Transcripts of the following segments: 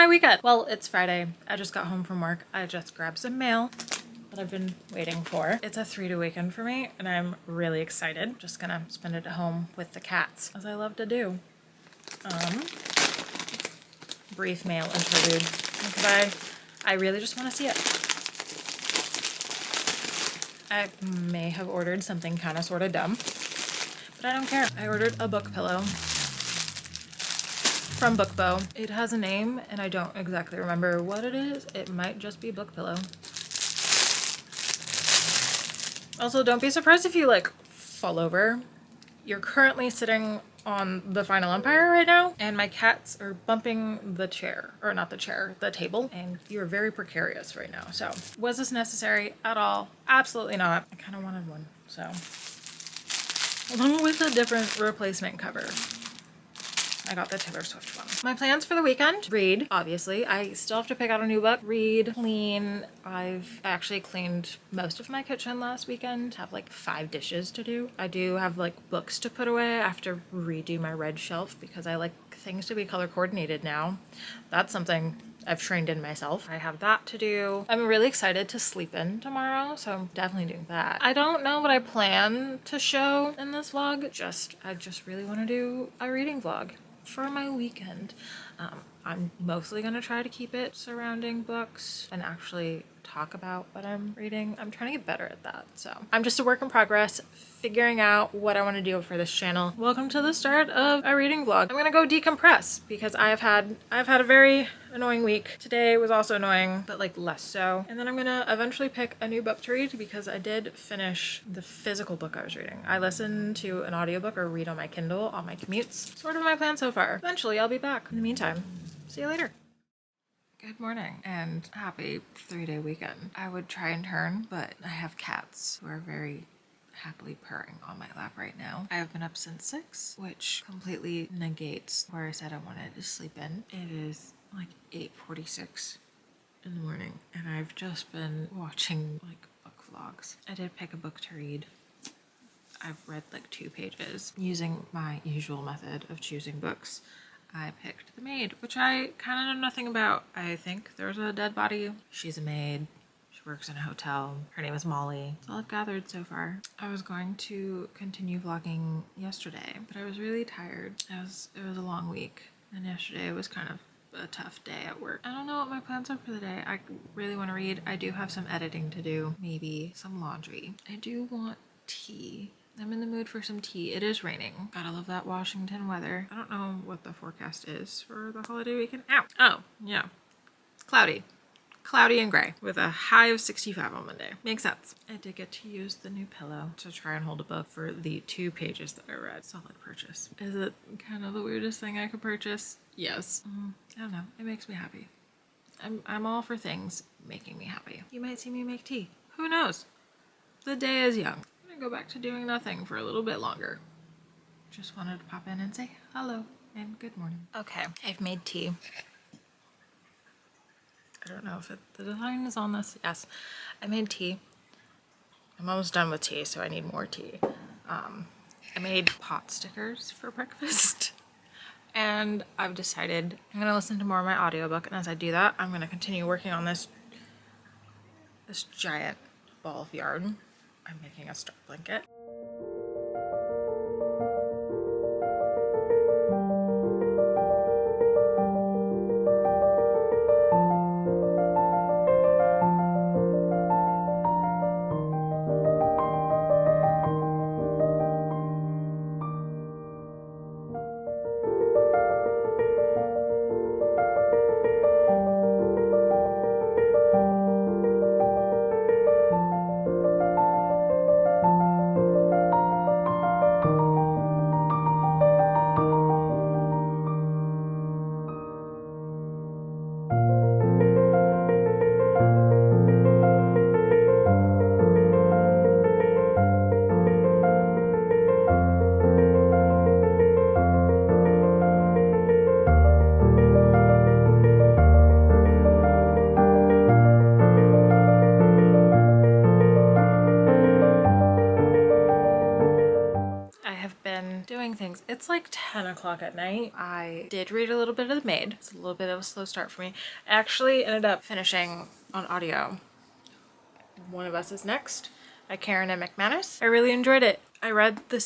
my weekend? Well, it's Friday. I just got home from work. I just grabbed some mail that I've been waiting for. It's a 3-day weekend for me and I'm really excited. Just gonna spend it at home with the cats, as I love to do. Brief mail interlude. Goodbye. I really just want to see it. I may have ordered something kind of sort of dumb, but I don't care. I ordered a book pillow from Bookbo. It has a name and I don't exactly remember what it is. It might just be book pillow. Also, don't be surprised if you like fall over. You're currently sitting on the Final Empire right now and my cats are bumping the chair, or not the chair, the table, and you're very precarious right now. So was this necessary at all? Absolutely not. I kind of wanted one, so along with a different replacement cover, I got the Taylor Swift one. My plans for the weekend: read, obviously. I still have to pick out a new book. Read, clean. I've actually cleaned most of my kitchen last weekend. Have like 5 dishes to do. I do have like books to put away. I have to redo my red shelf because I like things to be color coordinated now. That's something I've trained in myself. I have that to do. I'm really excited to sleep in tomorrow, so I'm definitely doing that. I don't know what I plan to show in this vlog. I just really want to do a reading vlog for my weekend. I'm mostly gonna try to keep it surrounding books and actually talk about what I'm reading. I'm trying to get better at that. So I'm just a work in progress, figuring out what I want to do for this channel. Welcome to the start of a reading vlog. I'm gonna go decompress because I've had a very annoying week. Today was also annoying, but like less so. And then I'm gonna eventually pick a new book to read because I did finish the physical book I was reading. I listen to an audiobook or read on my Kindle on my commutes. Sort of my plan so far. Eventually I'll be back. In the meantime, see you later. Good morning and happy 3-day weekend. I would try and turn, but I have cats who are very happily purring on my lap right now. I have been up since 6, which completely negates where I said I wanted to sleep in. It is like 8:46 in the morning and I've just been watching like book vlogs. I did pick a book to read. I've read like 2 pages. Using my usual method of choosing books, I picked The Maid, which I kind of know nothing about. I think there's a dead body. She's a maid. She works in a hotel. Her name is Molly. That's all I've gathered so far. I was going to continue vlogging yesterday, but I was really tired. It was a long week, and yesterday was kind of a tough day at work. I don't know what my plans are for the day. I really want to read. I do have some editing to do, maybe some laundry. I do want tea. I'm in the mood for some tea. It is raining. Gotta love that Washington weather. I don't know what the forecast is for the holiday weekend. Ow! Oh, yeah. It's cloudy. Cloudy and gray with a high of 65 on Monday. Makes sense. I did get to use the new pillow to try and hold a book for the 2 pages that I read. Solid purchase. Is it kind of the weirdest thing I could purchase? Yes. I don't know. It makes me happy. I'm all for things making me happy. You might see me make tea. Who knows? The day is young. Go back to doing nothing for a little bit longer. Just wanted to pop in and say hello and good morning. Okay, I've made tea. I don't know if the design is on this. Yes, I made tea. I'm almost done with tea, so I need more tea. I made pot stickers for breakfast. And I've decided I'm gonna listen to more of my audiobook, and as I do that, I'm gonna continue working on this giant ball of yarn. I'm making a star blanket. It's like 10 o'clock at night. I did read a little bit of The Maid. It's a little bit of a slow start for me. I actually ended up finishing on audio One of Us Is Next by Karen M. McManus. I really enjoyed it. I read the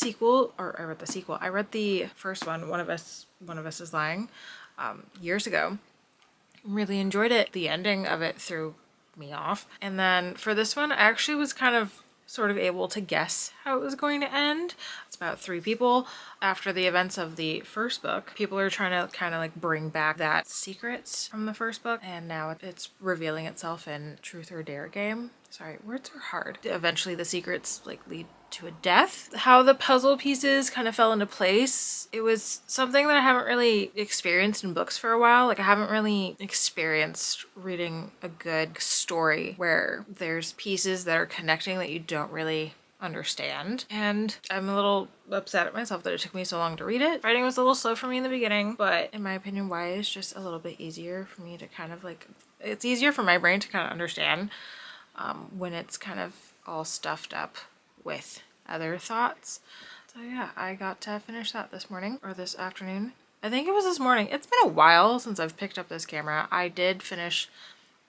first one, One of Us Is Lying, years ago. Really enjoyed it. The ending of it threw me off. And then for this one, I actually was kind of sort of able to guess how it was going to end. It's about 3 people after the events of the first book. People are trying to kind of like bring back that secrets from the first book, and now it's revealing itself in Truth or Dare game. Sorry, words are hard. Eventually the secrets like lead to a death. How the puzzle pieces kind of fell into place. It was something that I haven't really experienced in books for a while. Like I haven't really experienced reading a good story where there's pieces that are connecting that you don't really understand. And I'm a little upset at myself that it took me so long to read it. Writing was a little slow for me in the beginning, but in my opinion, YA is just a little bit easier for me to kind of like, it's easier for my brain to kind of understand when it's kind of all stuffed up with other thoughts. So yeah, I got to finish that this morning, or this afternoon. I think it was this morning. It's been a while since I've picked up this camera. I did finish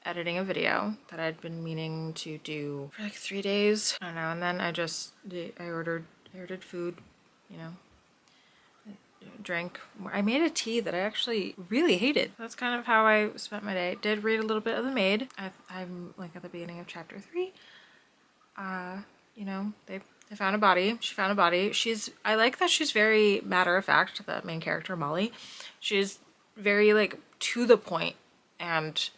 editing a video that I'd been meaning to do for like 3 days. I don't know, and then I ordered food, you know, drank. I made a tea that I actually really hated. That's kind of how I spent my day. Did read a little bit of The Maid. I'm like at the beginning of chapter 3. You know, they found a body. She found a body. I like that she's very matter of fact, the main character, Molly. She's very like to the point, and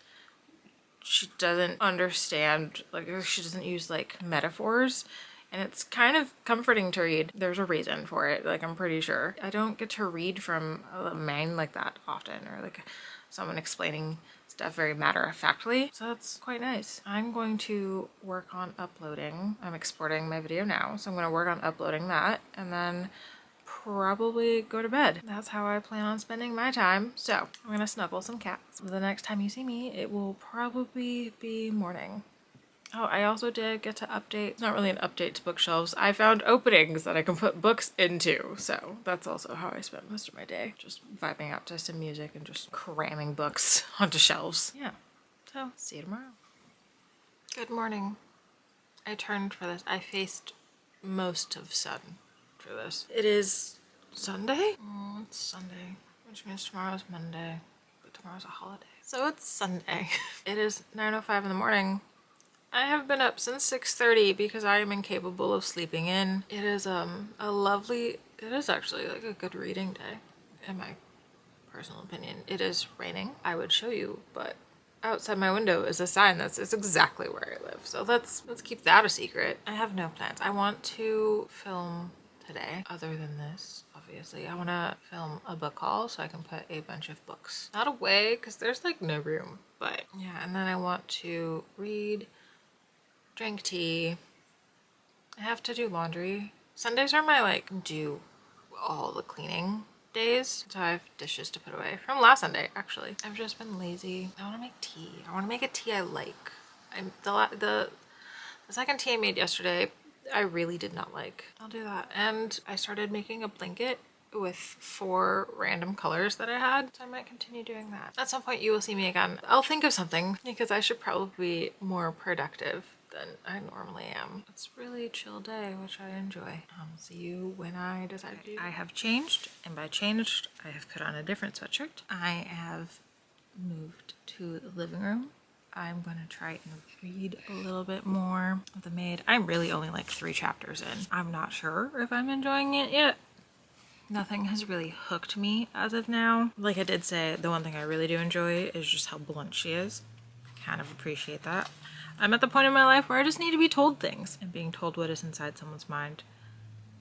she doesn't understand, like she doesn't use like metaphors, and it's kind of comforting to read. There's a reason for it, like I'm pretty sure. I don't get to read from a man like that often, or like someone explaining stuff very matter-of-factly, so that's quite nice. I'm going to work on uploading. I'm exporting my video now, so I'm going to work on uploading that and then probably go to bed. That's how I plan on spending my time. So I'm going to snuggle some cats. The next time you see me, it will probably be morning. Oh, I also did get to update. It's not really an update to bookshelves. I found openings that I can put books into. So that's also how I spent most of my day. Just vibing out to some music and just cramming books onto shelves. Yeah. So see you tomorrow. Good morning. I turned for this. I faced most of sun for this. It is Sunday? Oh, it's Sunday, which means tomorrow's Monday, but tomorrow's a holiday. So it's Sunday. It is 9:05 in the morning. I have been up since 6:30 because I am incapable of sleeping in. It is it is actually like a good reading day, in my personal opinion. It is raining. I would show you, but outside my window is a sign that says exactly where I live. So let's keep that a secret. I have no plans. I want to film today, other than this, obviously. I want to film a book haul so I can put a bunch of books, not away because there's like no room, but yeah. And then I want to read, drink tea. I have to do laundry. Sundays are my like do all the cleaning days, so I have dishes to put away from last Sunday. Actually, I've just been lazy. I want to make tea. I want to make a tea I like. The second tea I made yesterday I really did not like. I'll do that. And I started making a blanket with 4 random colors that I had, so I might continue doing that. At some point you will see me again. I'll think of something because I should probably be more productive than I normally am. It's a really chill day, which I enjoy. I'll see you when I decide to. I have changed, and by changed, I have put on a different sweatshirt. I have moved to the living room. I'm gonna try and read a little bit more of The Maid. I'm really only like 3 chapters in. I'm not sure if I'm enjoying it yet. Nothing has really hooked me as of now. Like I did say, the one thing I really do enjoy is just how blunt she is. Kind of appreciate that. I'm at the point in my life where I just need to be told things, and being told what is inside someone's mind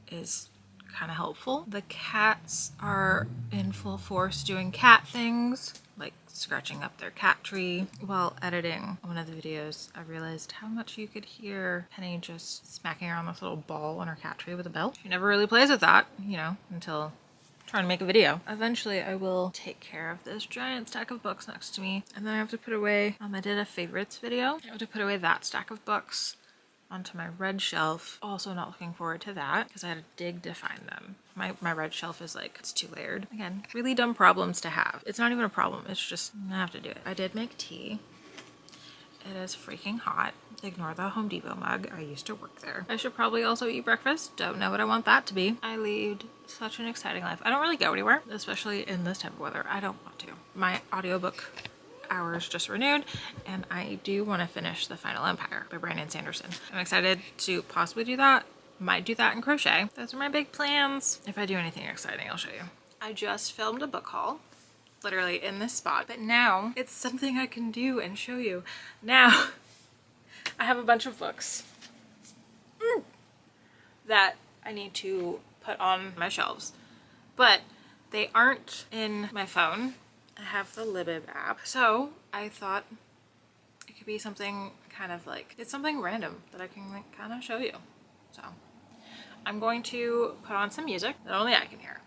is kind of helpful. The cats are in full force doing cat things, like scratching up their cat tree. While editing one of the videos, I realized how much you could hear Penny just smacking around this little ball on her cat tree with a bell. She never really plays with that, you know, until trying to make a video. Eventually I will take care of this giant stack of books next to me, and then I have to put away, I did a favorites video. I have to put away that stack of books, onto my red shelf. Also not looking forward to that because I had to dig to find them. My red shelf is like, it's too layered. Again, really dumb problems to have. It's not even a problem. It's just, I have to do it. I did make tea. It is freaking hot. Ignore the Home Depot mug. I used to work there. I should probably also eat breakfast. Don't know what I want that to be. I lead such an exciting life. I don't really go anywhere, especially in this type of weather. I don't want to. My audiobook hours just renewed, and I do want to finish The Final Empire by Brandon Sanderson. I'm excited to possibly do that. Might do that in crochet. Those are my big plans. If I do anything exciting, I'll show you. I just filmed a book haul, literally in this spot, but now it's something I can do and show you. Now I have a bunch of books that I need to put on my shelves, but they aren't in my phone. I have the Libib app, so I thought it could be something kind of like, it's something random that I can like kind of show you. So I'm going to put on some music that only I can hear.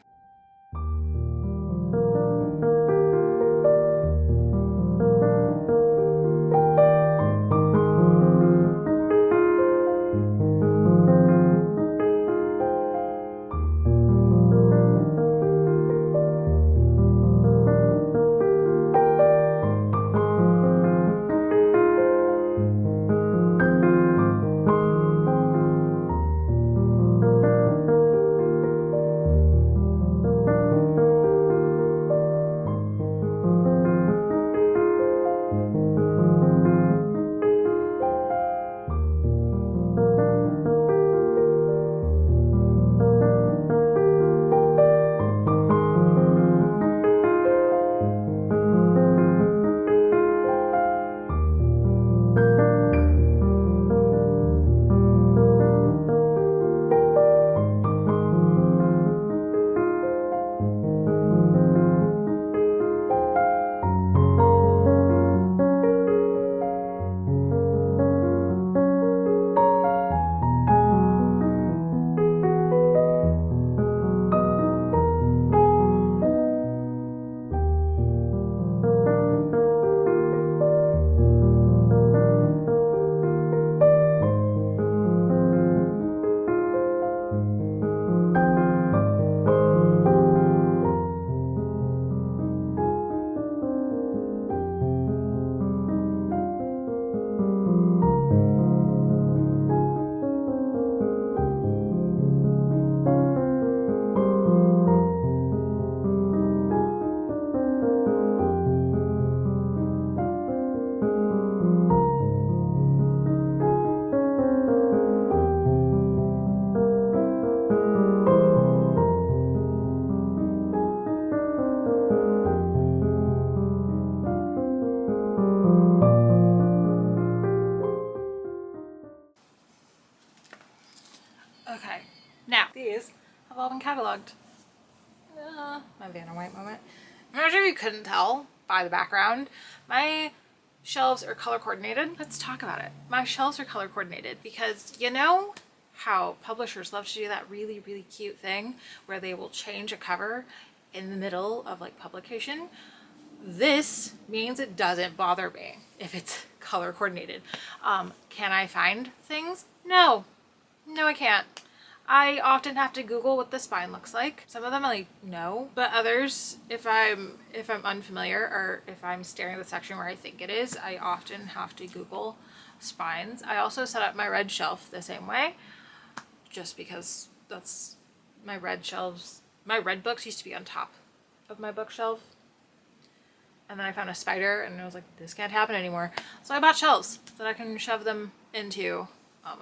Okay, now these have all been cataloged. My Vanna White moment. I'm not sure if you couldn't tell by the background. My shelves are color coordinated. Let's talk about it. My shelves are color coordinated because you know how publishers love to do that really, really cute thing where they will change a cover in the middle of like publication. This means it doesn't bother me if it's color coordinated. Can I find things? No, I can't. I often have to Google what the spine looks like. Some of them I know, but others, if I'm unfamiliar or if I'm staring at the section where I think it is, I often have to Google spines. I also set up my red shelf the same way, just because that's my red shelves. My red books used to be on top of my bookshelf, and then I found a spider and I was like, this can't happen anymore. So I bought shelves that I can shove them into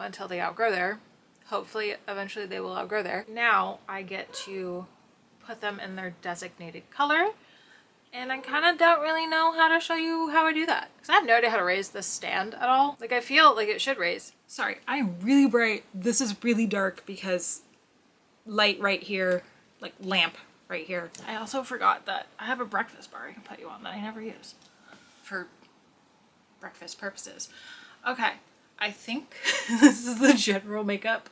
until they outgrow there. Hopefully, eventually they will outgrow there. Now I get to put them in their designated color, and I kind of don't really know how to show you how I do that because I have no idea how to raise this stand at all. Like I feel like it should raise. Sorry, I'm really bright. This is really dark because light right here, like lamp right here. I also forgot that I have a breakfast bar I can put you on that I never use for breakfast purposes. Okay, I think this is the general makeup.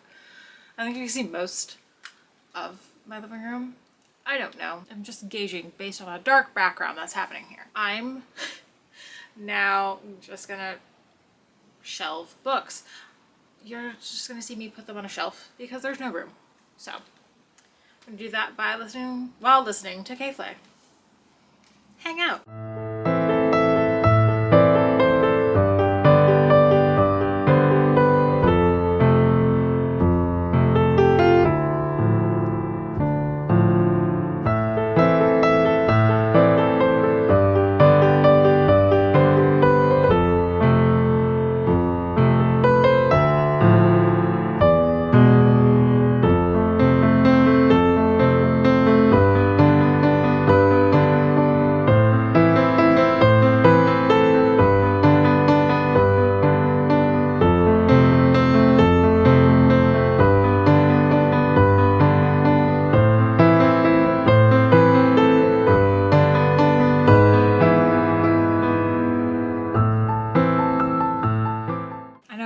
I think you can see most of my living room. I don't know. I'm just gauging based on a dark background that's happening here. I'm now just gonna shelve books. you're just gonna see me put them on a shelf because there's no room. So I'm gonna do that while listening to K-Flay. Hang out.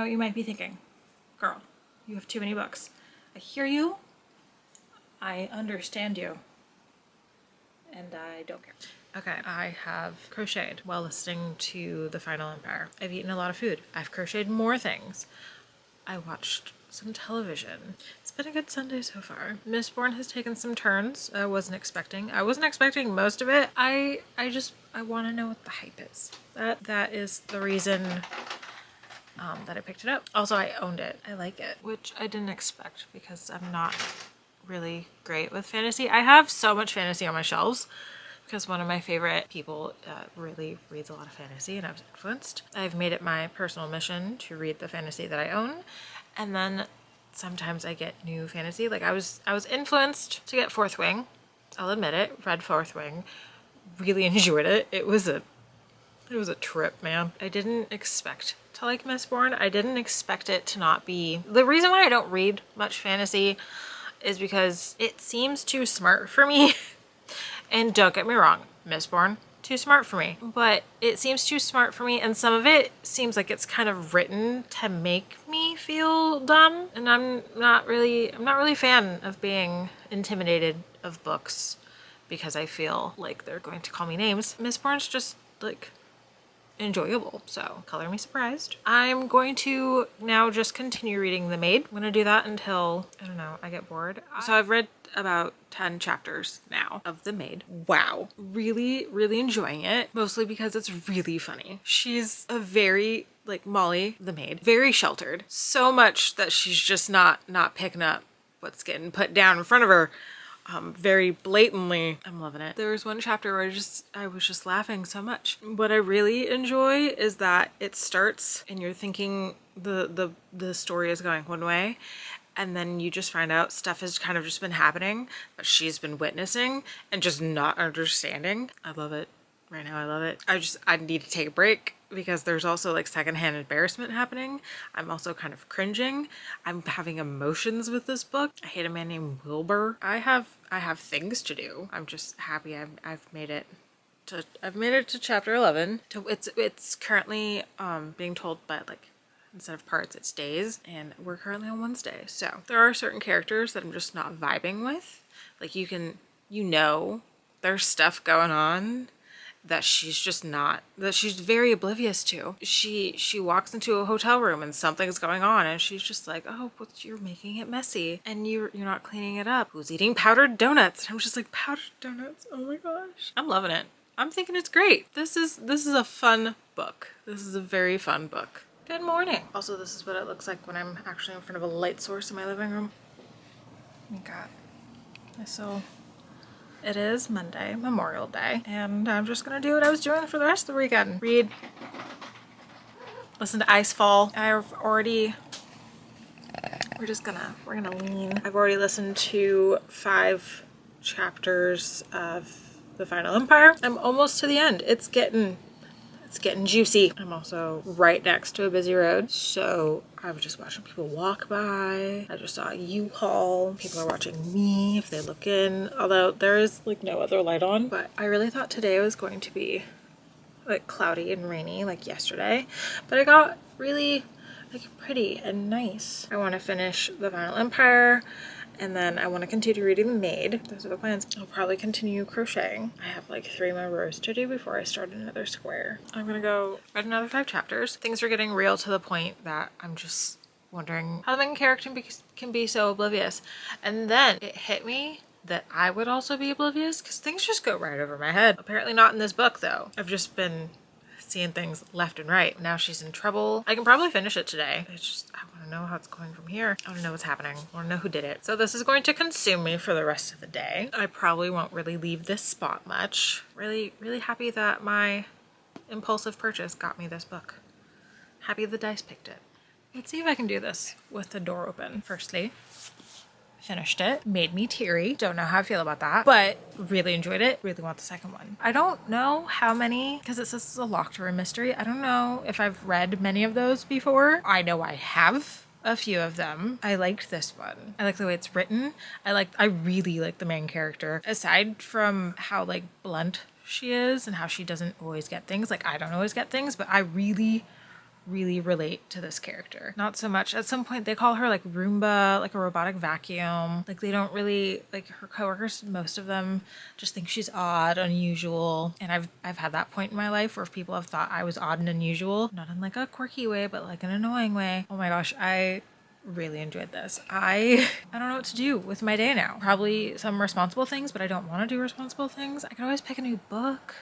You might be thinking, girl, you have too many books. I hear you. I understand you. And I don't care. Okay, I have crocheted while listening to The Final Empire. I've eaten a lot of food. I've crocheted more things. I watched some television. It's been a good Sunday so far. Mistborn has taken some turns I wasn't expecting. I wasn't expecting most of it. I want to know what the hype is. That is the reason that I picked it up. Also, I owned it. I like it, which I didn't expect because I'm not really great with fantasy. I have so much fantasy on my shelves because one of my favorite people really reads a lot of fantasy and I was influenced. I've made it my personal mission to read the fantasy that I own, and then sometimes I get new fantasy. Like I was influenced to get Fourth Wing. I'll admit it. Read Fourth Wing. Really enjoyed it. It was a trip, man. I didn't expect to like Mistborn. I didn't expect it to not be... The reason why I don't read much fantasy is because it seems too smart for me. And don't get me wrong, Mistborn, too smart for me. But it seems too smart for me, and some of it seems like it's kind of written to make me feel dumb. And I'm not really a fan of being intimidated of books because I feel like they're going to call me names. Mistborn's just like enjoyable, so color me surprised. I'm going to now just continue reading The Maid. I'm gonna do that until, I don't know, I get bored. So I've read about 10 chapters now of The Maid. Wow. Really, really enjoying it, mostly because it's really funny. She's a very, like Molly, the maid, very sheltered. So much that she's just not picking up what's getting put down in front of her. Very blatantly. I'm loving it. There was one chapter where I was just laughing so much. What I really enjoy is that it starts and you're thinking the story is going one way, and then you just find out stuff has kind of just been happening that she's been witnessing and just not understanding. I love it. Right now I love it. I need to take a break because there's also like secondhand embarrassment happening. I'm also kind of cringing. I'm having emotions with this book. I hate a man named Wilbur. I have things to do. I'm just happy I've made it to chapter 11. It's currently being told by like, instead of parts, it's days, and we're currently on Wednesday. So there are certain characters that I'm just not vibing with. Like there's stuff going on that she's very oblivious to. She walks into a hotel room and something's going on and she's just like, oh, but you're making it messy and you're not cleaning it up. Who's eating powdered donuts? And I'm just like, powdered donuts? Oh my gosh. I'm loving it. I'm thinking it's great. This is a fun book. This is a very fun book. Good morning. Also, this is what it looks like when I'm actually in front of a light source in my living room. Oh my God. So it is Monday, Memorial Day, and I'm just gonna do what I was doing for the rest of the weekend. Read, listen to Icefall. We're gonna lean. I've already listened to 5 chapters of The Final Empire. I'm almost to the end. It's getting juicy. I'm also right next to a busy road, so I was just watching people walk by. I just saw a U-Haul. People are watching me if they look in, although there is like no other light on. But I really thought today was going to be like cloudy and rainy like yesterday, but it got really like pretty and nice. I want to finish The Final Empire, and then I want to continue reading The Maid. Those are the plans. I'll probably continue crocheting. I have like 3 more rows to do before I start another square. I'm gonna go read another 5 chapters. Things are getting real to the point that I'm just wondering how the main character can be so oblivious. And then it hit me that I would also be oblivious because things just go right over my head. Apparently not in this book though. I've just been seeing things left and right. Now she's in trouble. I can probably finish it today. It's just, I want to know how it's going from here. I want to know what's happening. I want to know who did it. So this is going to consume me for the rest of the day. I probably won't really leave this spot much. Really, really happy that my impulsive purchase got me this book. Happy the dice picked it. Let's see if I can do this with the door open. Firstly, finished it. Made me teary. Don't know how I feel about that, but really enjoyed it. Really want the second one. I don't know how many, because it says it's a locked room mystery. I don't know if I've read many of those before. I know I have a few of them. I liked this one. I like the way it's written. I really like the main character. Aside from how like blunt she is and how she doesn't always get things, like I don't always get things, but I really relate to this character. Not so much. At some point they call her like Roomba, like a robotic vacuum. Like they don't really, like her coworkers, most of them just think she's odd, unusual. And I've had that point in my life where people have thought I was odd and unusual, not in like a quirky way, but like an annoying way. Oh my gosh, I really enjoyed this. I don't know what to do with my day now. Probably some responsible things, but I don't want to do responsible things. I can always pick a new book.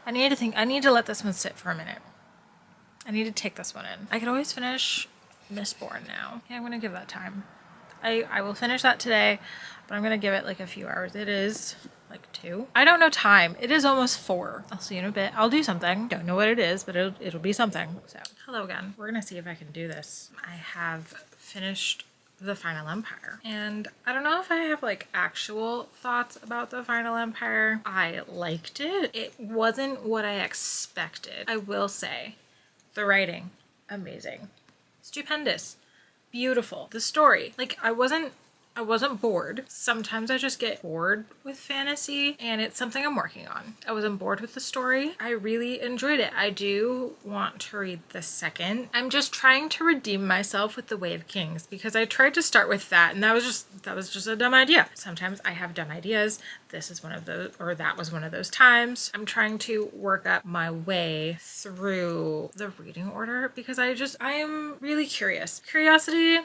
I need to let this one sit for a minute. I need to take this one in. I could always finish Mistborn now. Yeah, I'm gonna give that time. I will finish that today, but I'm gonna give it like a few hours. It is like 2. I don't know time. It is almost 4. I'll see you in a bit. I'll do something. Don't know what it is, but it'll be something. So hello again. We're gonna see if I can do this. I have finished The Final Empire, and I don't know if I have like actual thoughts about The Final Empire. I liked it. It wasn't what I expected. I will say. The writing, amazing. Stupendous. Beautiful. The story, like I wasn't bored. Sometimes I just get bored with fantasy and it's something I'm working on. I wasn't bored with the story. I really enjoyed it. I do want to read the second. I'm just trying to redeem myself with The Way of Kings because I tried to start with that and that was just a dumb idea. Sometimes I have dumb ideas. This is one of those, or that was one of those times. I'm trying to work up my way through the reading order because I am really curious. Curiosity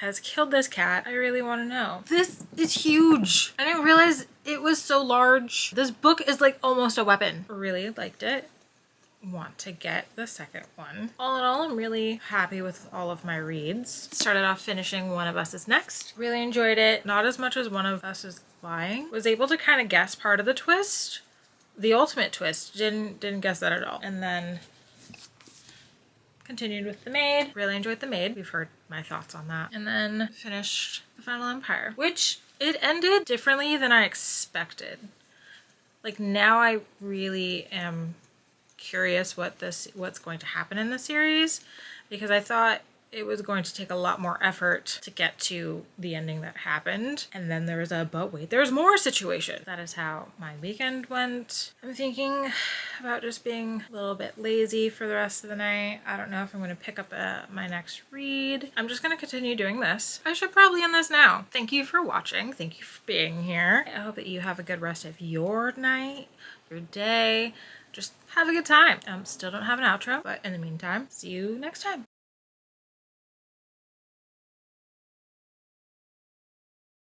has killed this cat. I really want to know. This is huge. I didn't realize it was so large. This book is like almost a weapon. Really liked it. Want to get the second one. All in all, I'm really happy with all of my reads. Started off finishing One of Us Is Next. Really enjoyed it. Not as much as One of Us Is Lying. Was able to kind of guess part of the twist. The ultimate twist. Didn't guess that at all. And then continued with The Maid. Really enjoyed The Maid. We've heard my thoughts on that. And then finished The Final Empire, which it ended differently than I expected. Like now I really am curious what's going to happen in the series because I thought it was going to take a lot more effort to get to the ending that happened. And then there was a, but wait, there's more situation. That is how my weekend went. I'm thinking about just being a little bit lazy for the rest of the night. I don't know if I'm going to pick up my next read. I'm just going to continue doing this. I should probably end this now. Thank you for watching. Thank you for being here. I hope that you have a good rest of your night, your day. Just have a good time. Still don't have an outro, but in the meantime, see you next time.